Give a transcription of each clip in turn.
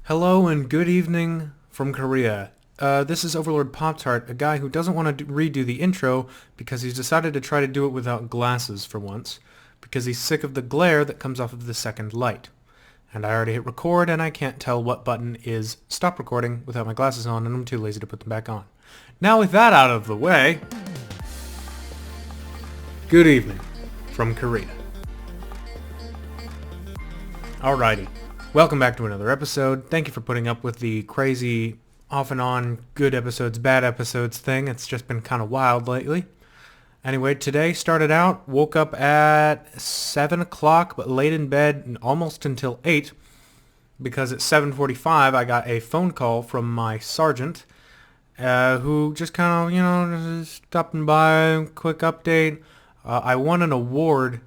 Hello and good evening from Korea. This is Overlord Pop-Tart, a guy who doesn't want to redo the intro because he's decided to try to do it without glasses for once, because he's sick of the glare that comes off of the second light. And I already hit record and I can't tell what button is stop recording without my glasses on, and I'm too lazy to put them back on. Now with that out of the way, good evening from Korea. Alrighty. Welcome back to another episode. Thank you for putting up with the crazy off and on good episodes, bad episodes thing. It's just been kind of wild lately. Anyway, today started out, woke up at 7 o'clock, but laid in bed almost until 8, because at 7:45 I got a phone call from my sergeant, who just kind of, just stopping by, quick update. I won an award,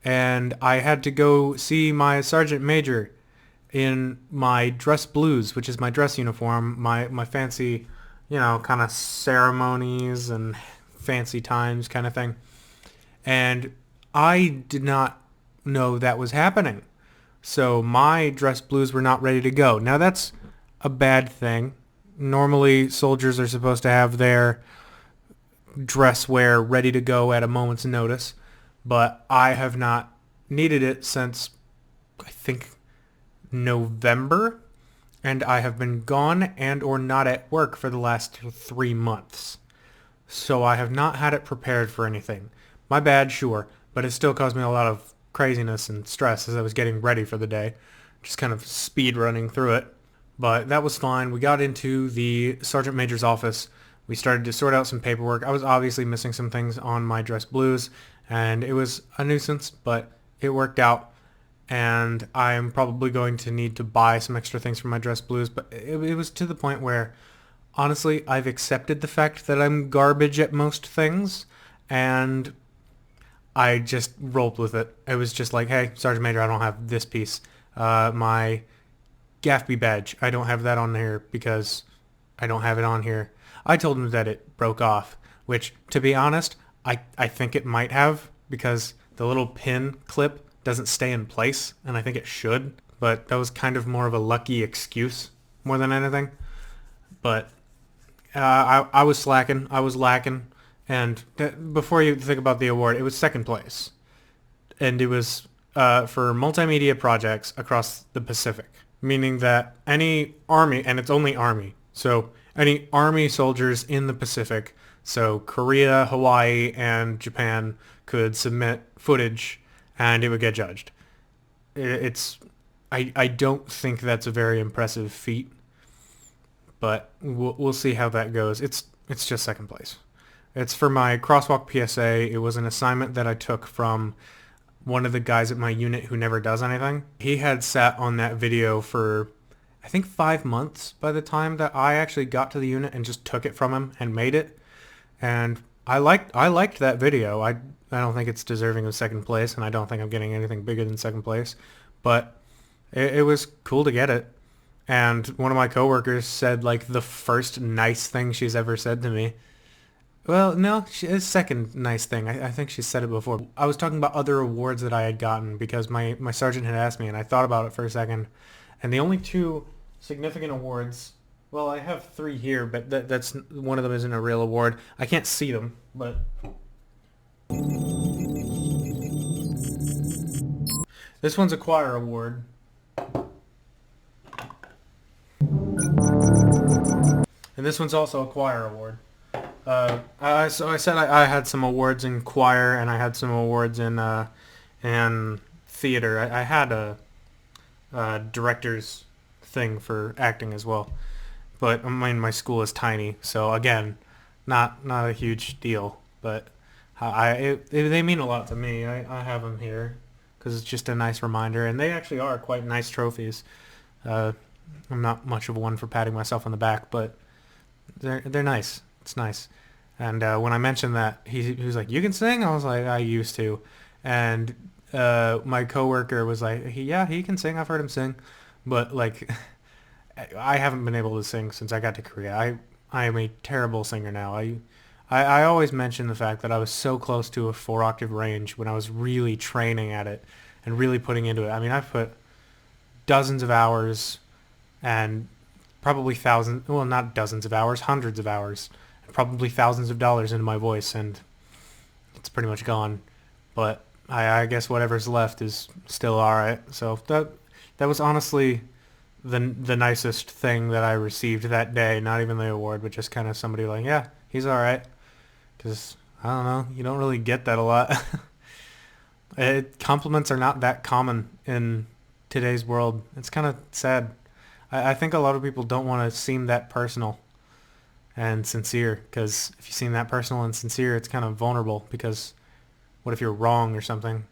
and I had to go see my sergeant major in my dress blues, which is my dress uniform, my fancy, kind of ceremonies and fancy times kind of thing. And I did not know that was happening. So my dress blues were not ready to go. Now that's a bad thing. Normally soldiers are supposed to have their dress wear ready to go at a moment's notice, but I have not needed it since, I think, November, and I have been gone and or not at work for the last 3 months. So I have not had it prepared for anything. My bad, sure, but it still caused me a lot of craziness and stress as I was getting ready for the day. Just kind of speed running through it. But that was fine. We got into the Sergeant Major's office. We started to sort out some paperwork. I was obviously missing some things on my dress blues, and it was a nuisance, but it worked out. And I'm probably going to need to buy some extra things for my dress blues, but it was to the point where, honestly, I've accepted the fact that I'm garbage at most things, and I just rolled with it. It was just like, hey, Sergeant Major, I don't have this piece. My GAFB badge, I don't have that on here because I don't have it on here. I told him that it broke off, which, to be honest, I think it might have, because the little pin clip doesn't stay in place, and I think it should, but that was kind of more of a lucky excuse more than anything. But I was slacking, I was lacking, and before you think about the award, it was second place, and it was for multimedia projects across the Pacific, meaning that any Army, and it's only Army, so any Army soldiers in the Pacific, so Korea, Hawaii, and Japan, could submit footage and it would get judged. I don't think that's a very impressive feat, but we'll see how that goes. It's just second place. It's for my crosswalk PSA. It was an assignment that I took from one of the guys at my unit who never does anything. He had sat on that video for, I think, 5 months by the time that I actually got to the unit and just took it from him and made it. And I liked that video. I don't think it's deserving of second place, and I don't think I'm getting anything bigger than second place. But it was cool to get it. And one of my coworkers said, like, the first nice thing she's ever said to me. Well, no, it's second nice thing. I think she said it before. I was talking about other awards that I had gotten because my sergeant had asked me, and I thought about it for a second. And the only two significant awards, well, I have 3 here, but that's one of them isn't a real award. I can't see them, but this one's a choir award. And this one's also a choir award. So I said I had some awards in choir, and I had some awards in theater. I had a director's thing for acting as well. But I mean, my school is tiny, so again, not a huge deal. But they mean a lot to me. I have them here because it's just a nice reminder, and they actually are quite nice trophies. I'm not much of one for patting myself on the back, but they're nice. It's nice. And when I mentioned that, he was like, "You can sing?" I was like, "I used to," and my coworker was like, "Yeah, he can sing. I've heard him sing," but like, I haven't been able to sing since I got to Korea. I am a terrible singer now. I always mention the fact that I was so close to a 4-octave range when I was really training at it and really putting into it. I mean, I've put dozens of hours and probably thousands, well, not dozens of hours, hundreds of hours, and probably thousands of dollars into my voice, and it's pretty much gone. But I guess whatever's left is still all right. So that was honestly the nicest thing that I received that day. Not even the award, but just kind of somebody like, yeah, he's all right. Because I don't know, you don't really get that a lot. Compliments are not that common in today's world. It's kind of sad. I think a lot of people don't want to seem that personal and sincere, because if you seem that personal and sincere, it's kind of vulnerable, because what if you're wrong or something?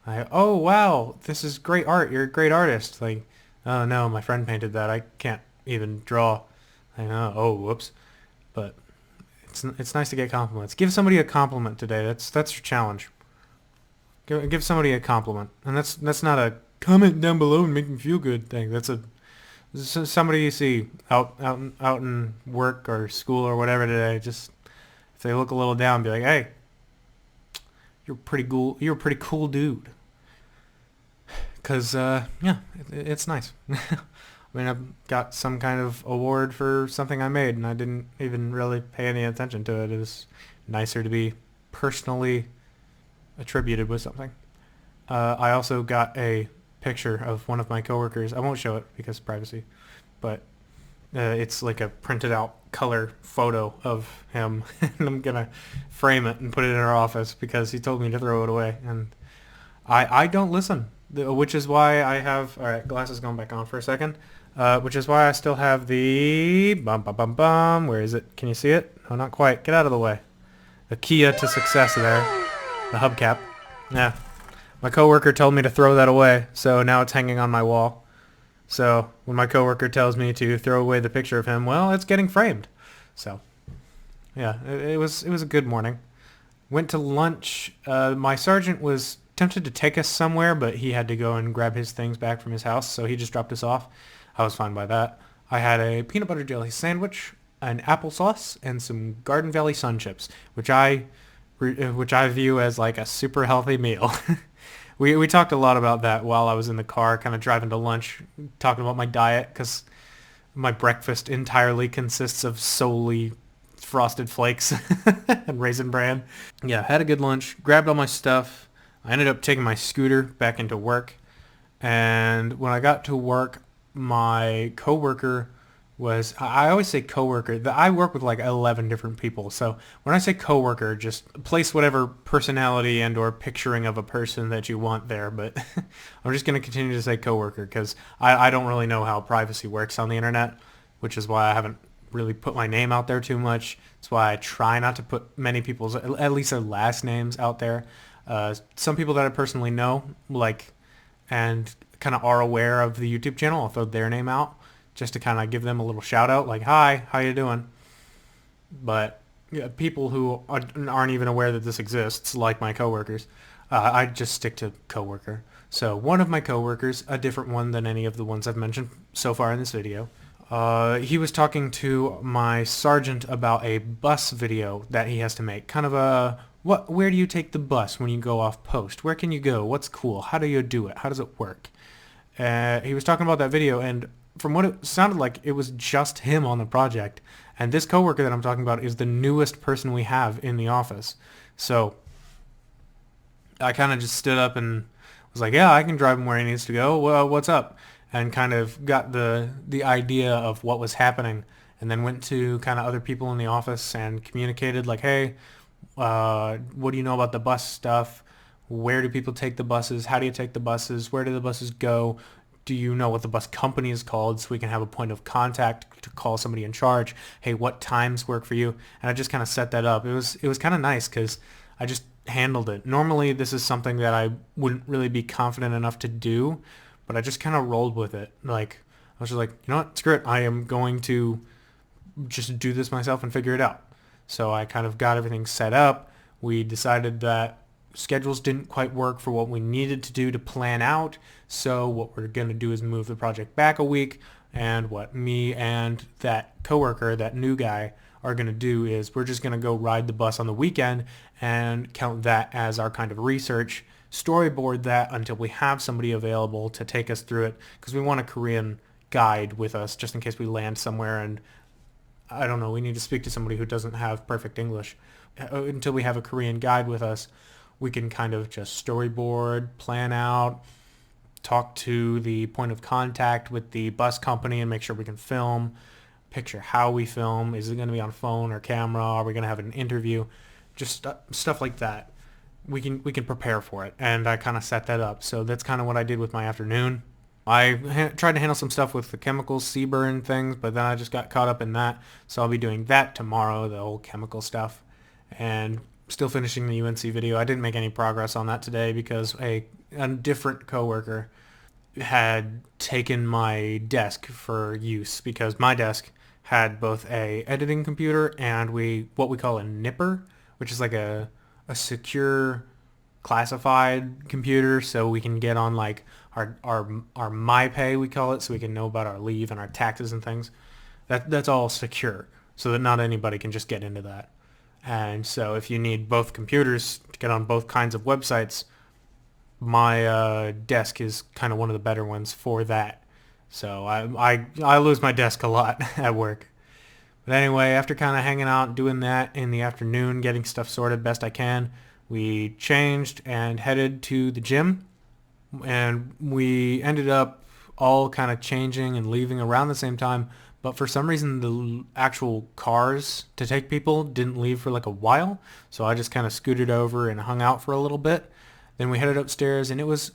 Oh, wow, this is great art. You're a great artist. Like, oh, no, my friend painted that. I can't even draw. I know. Oh, whoops. But it's nice to get compliments. Give somebody a compliment today. That's your challenge. Give somebody a compliment. And that's not a comment down below and make me feel good thing. That's somebody you see out in work or school or whatever today. Just if they look a little down, be like, hey, you're pretty cool. You're a pretty cool dude. Cause yeah, it's nice. I mean, I've got some kind of award for something I made, and I didn't even really pay any attention to it. It was nicer to be personally attributed with something. I also got a picture of one of my coworkers. I won't show it because of privacy, but it's like a printed out color photo of him, and I'm gonna frame it and put it in our office because he told me to throw it away, and I don't listen, which is why I have, all right, glasses going back on for a second, which is why I still have the where is it? Can you see it? No, not quite. Get out of the way. The Kia to success there, the hubcap. Yeah. My coworker told me to throw that away, so now it's hanging on my wall. So when my coworker tells me to throw away the picture of him, well, it's getting framed. So yeah, it was a good morning. Went to lunch. My sergeant was tempted to take us somewhere, but he had to go and grab his things back from his house, so he just dropped us off. I was fine by that. I had a peanut butter jelly sandwich, an applesauce, and some Garden Valley Sun Chips, which I view as like a super healthy meal. We talked a lot about that while I was in the car, kind of driving to lunch, talking about my diet, because my breakfast entirely consists of solely Frosted Flakes and Raisin Bran. Yeah, had a good lunch, grabbed all my stuff. I ended up taking my scooter back into work, and when I got to work, my coworker was, I always say coworker. I work with like 11 different people. So when I say coworker, just place whatever personality and or picturing of a person that you want there. But I'm just going to continue to say coworker because I don't really know how privacy works on the internet, which is why I haven't really put my name out there too much. That's why I try not to put many people's, at least their last names out there. Some people that I personally know, like, and kind of are aware of the YouTube channel, I'll throw their name out, just to kind of give them a little shout out, like, hi, how you doing? But yeah, people who aren't even aware that this exists, like my coworkers, I just stick to coworker. So one of my coworkers, a different one than any of the ones I've mentioned so far in this video, he was talking to my sergeant about a bus video that he has to make. Kind of a, where do you take the bus when you go off post? Where can you go? What's cool? How do you do it? How does it work? He was talking about that video, and from what it sounded like, it was just him on the project. And this coworker that I'm talking about is the newest person we have in the office. So I kind of just stood up and was like, yeah, I can drive him where he needs to go. Well, what's up? And kind of got the idea of what was happening, and then went to kind of other people in the office and communicated like, hey, what do you know about the bus stuff? Where do people take the buses? How do you take the buses? Where do the buses go? Do you know what the bus company is called, so we can have a point of contact to call somebody in charge? Hey, what times work for you? And I just kind of set that up. It was kind of nice because I just handled it. Normally, this is something that I wouldn't really be confident enough to do, but I just kind of rolled with it. Like, I was just like, you know what, screw it. I am going to just do this myself and figure it out. So I kind of got everything set up. We decided that schedules didn't quite work for what we needed to do to plan out. So what we're going to do is move the project back a week. And what me and that coworker, that new guy, are going to do is we're just going to go ride the bus on the weekend and count that as our kind of research, storyboard that until we have somebody available to take us through it, because we want a Korean guide with us just in case we land somewhere and I don't know, we need to speak to somebody who doesn't have perfect English. Until we have a Korean guide with us, we can kind of just storyboard, plan out, talk to the point of contact with the bus company and make sure we can film, picture how we film. Is it going to be on phone or camera? Are we going to have an interview? Just stuff like that. We can prepare for it, and I kind of set that up. So that's kind of what I did with my afternoon. I tried to handle some stuff with the chemicals, CBUR things, but then I just got caught up in that. So I'll be doing that tomorrow, the whole chemical stuff, and still finishing the UNC video. I didn't make any progress on that today because a different coworker had taken my desk for use because my desk had both a editing computer and what we call a nipper, which is like a secure classified computer, so we can get on like our my pay, we call it, so we can know about our leave and our taxes and things. That's all secure, so that not anybody can just get into that. And so if you need both computers to get on both kinds of websites, my desk is kind of one of the better ones for that. So I lose my desk a lot at work. But anyway, after kind of hanging out and doing that in the afternoon, getting stuff sorted best I can, we changed and headed to the gym. And we ended up all kind of changing and leaving around the same time. But for some reason, the actual cars to take people didn't leave for like a while. So I just kind of scooted over and hung out for a little bit. Then we headed upstairs, and it was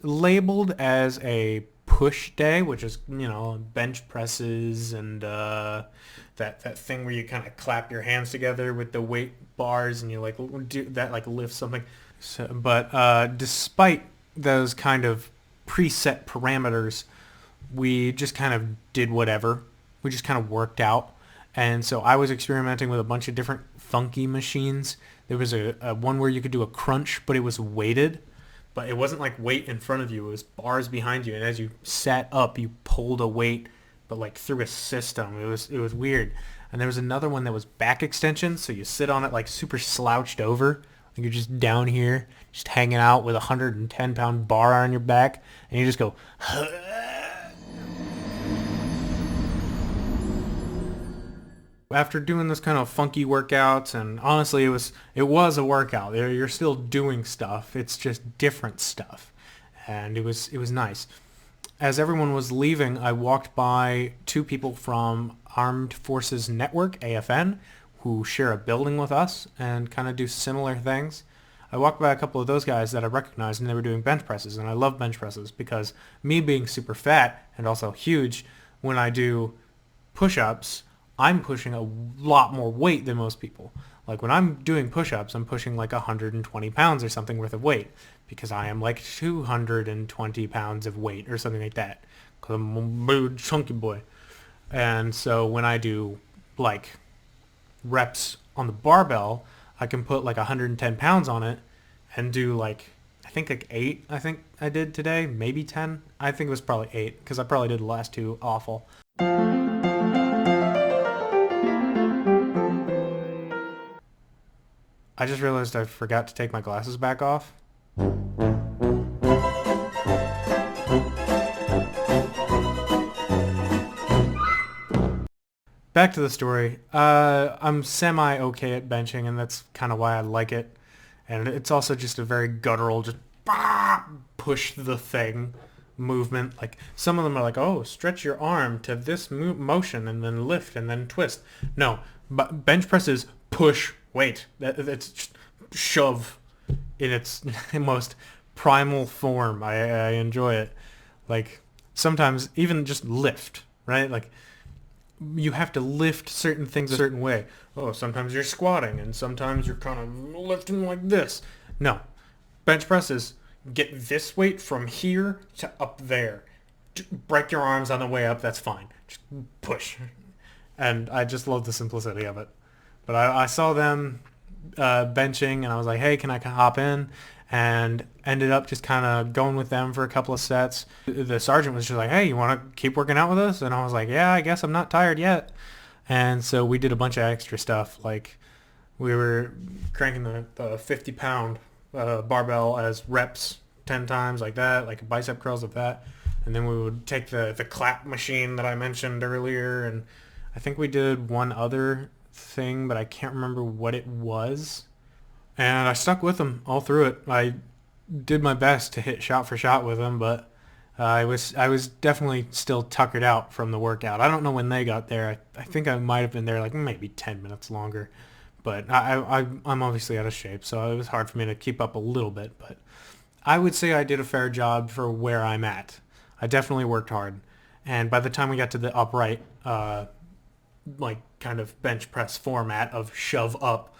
labeled as a push day, which is, you know, bench presses and that thing where you kind of clap your hands together with the weight bars and you like do that, like lift something. So, but despite those kind of preset parameters, we just kind of did whatever. We just kind of worked out. And so I was experimenting with a bunch of different funky machines. There was a one where you could do a crunch, but it was weighted. But it wasn't like weight in front of you. It was bars behind you. And as you sat up, you pulled a weight, but like through a system. It was weird. And there was another one that was back extension. So you sit on it like super slouched over. Like you're just down here, just hanging out with a 110-pound bar on your back. And you just go... After doing this kind of funky workouts, and honestly it was a workout. You're still doing stuff. It's just different stuff. And it was nice. As everyone was leaving, I walked by two people from Armed Forces Network, AFN, who share a building with us and kind of do similar things. I walked by a couple of those guys that I recognized, and they were doing bench presses, and I love bench presses because me being super fat and also huge, when I do push-ups, I'm pushing a lot more weight than most people. Like when I'm doing push-ups, I'm pushing like 120 pounds or something worth of weight because I am like 220 pounds of weight or something like that because I'm a big chunky boy. And so when I do like reps on the barbell, I can put like 110 pounds on it and do like, I think like 8, I think I did today, maybe 10. I think it was probably 8 because I probably did the last 2 awful. I just realized I forgot to take my glasses back off. Back to the story. I'm semi-okay at benching, and that's kind of why I like it. And it's also just a very guttural, just push the thing movement. Like some of them are like, oh, stretch your arm to this motion and then lift and then twist. No, but bench press is push weight. That's just shove in its most primal form. I enjoy it. Like sometimes even just lift, right? Like you have to lift certain things a certain way. Oh, sometimes you're squatting and sometimes you're kind of lifting like this. No, bench presses, get this weight from here to up there. Break your arms on the way up, that's fine. Just push. And I just love the simplicity of it. But I saw them benching, and I was like, hey, can I hop in? And ended up just kind of going with them for a couple of sets. The sergeant was just like, hey, you want to keep working out with us? And I was like, yeah, I guess I'm not tired yet. And so we did a bunch of extra stuff. Like we were cranking the 50-pound barbell as reps 10 times like that, like bicep curls of that. And then we would take the clap machine that I mentioned earlier, and I think we did one other thing, but I can't remember what it was. And I stuck with them all through it. I did my best to hit shot for shot with them, but I was definitely still tuckered out from the workout. I don't know when they got there. I think I might have been there like maybe 10 minutes longer, but I'm obviously out of shape, so it was hard for me to keep up a little bit. But I would say I did a fair job for where I'm at. I definitely worked hard, and by the time we got to the upright, like kind of bench press format of shove up,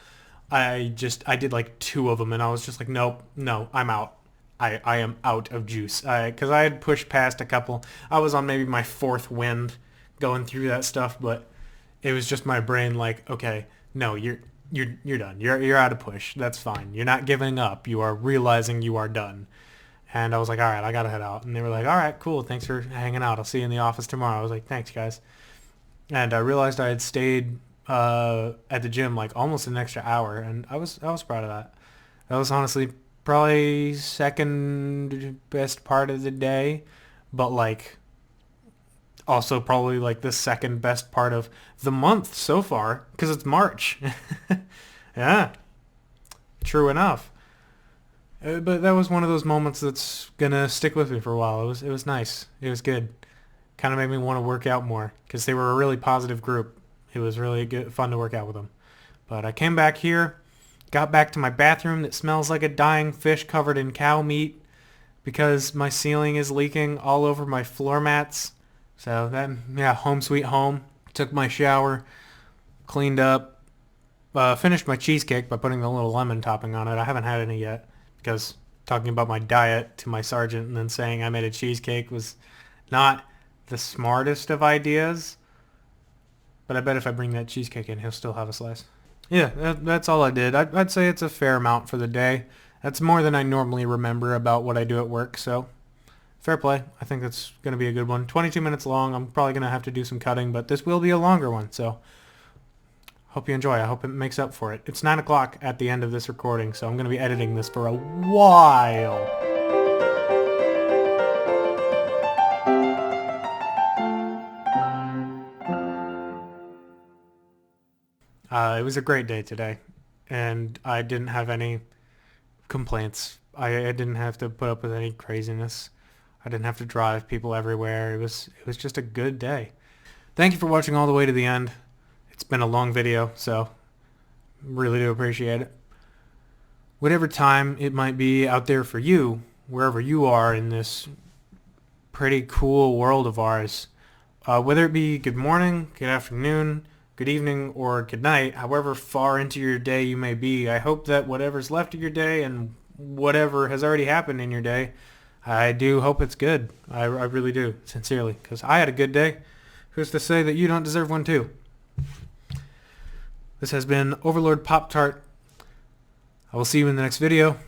I did like two of them, and I was just like, nope, no, I'm out. I am out of juice, because I had pushed past a couple. I was on maybe my fourth wind going through that stuff, but it was just my brain like, okay, no, you're done. You're out of push. That's fine. You're not giving up. You are realizing you are done. And I was like, all right, I gotta head out. And they were like, all right, cool. Thanks for hanging out. I'll see you in the office tomorrow. I was like, thanks, guys. And I realized I had stayed at the gym like almost an extra hour, and I was proud of that. That was honestly probably second best part of the day, but like also probably like the second best part of the month so far because it's March. Yeah, true enough. But that was one of those moments that's gonna stick with me for a while. It was nice. It was good. Kind of made me want to work out more because they were a really positive group. It was really good, fun to work out with them. But I came back here, got back to my bathroom that smells like a dying fish covered in cow meat because my ceiling is leaking all over my floor mats. So that, yeah, home sweet home. Took my shower, cleaned up, finished my cheesecake by putting the little lemon topping on it. I haven't had any yet because talking about my diet to my sergeant and then saying I made a cheesecake was not the smartest of ideas. But I bet if I bring that cheesecake in, he'll still have a slice. Yeah, that's all I did. I'd say it's a fair amount for the day. That's more than I normally remember about what I do at work, so fair play. I think that's going to be a good one. 22 minutes long. I'm probably going to have to do some cutting, but this will be a longer one, so hope you enjoy. I hope it makes up for it. It's 9 o'clock at the end of this recording, so I'm going to be editing this for a while. It was a great day today, and I didn't have any complaints. I didn't have to put up with any craziness. I didn't have to drive people everywhere. It was just a good day. Thank you for watching all the way to the end. It's been a long video, so really do appreciate it. Whatever time it might be out there for you, wherever you are in this pretty cool world of ours, whether it be good morning, good afternoon, good evening, or good night, however far into your day you may be, I hope that whatever's left of your day and whatever has already happened in your day, I do hope it's good. I really do, sincerely, because I had a good day. Who's to say that you don't deserve one too? This has been Overlord Pop-Tart. I will see you in the next video.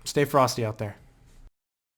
Stay frosty out there.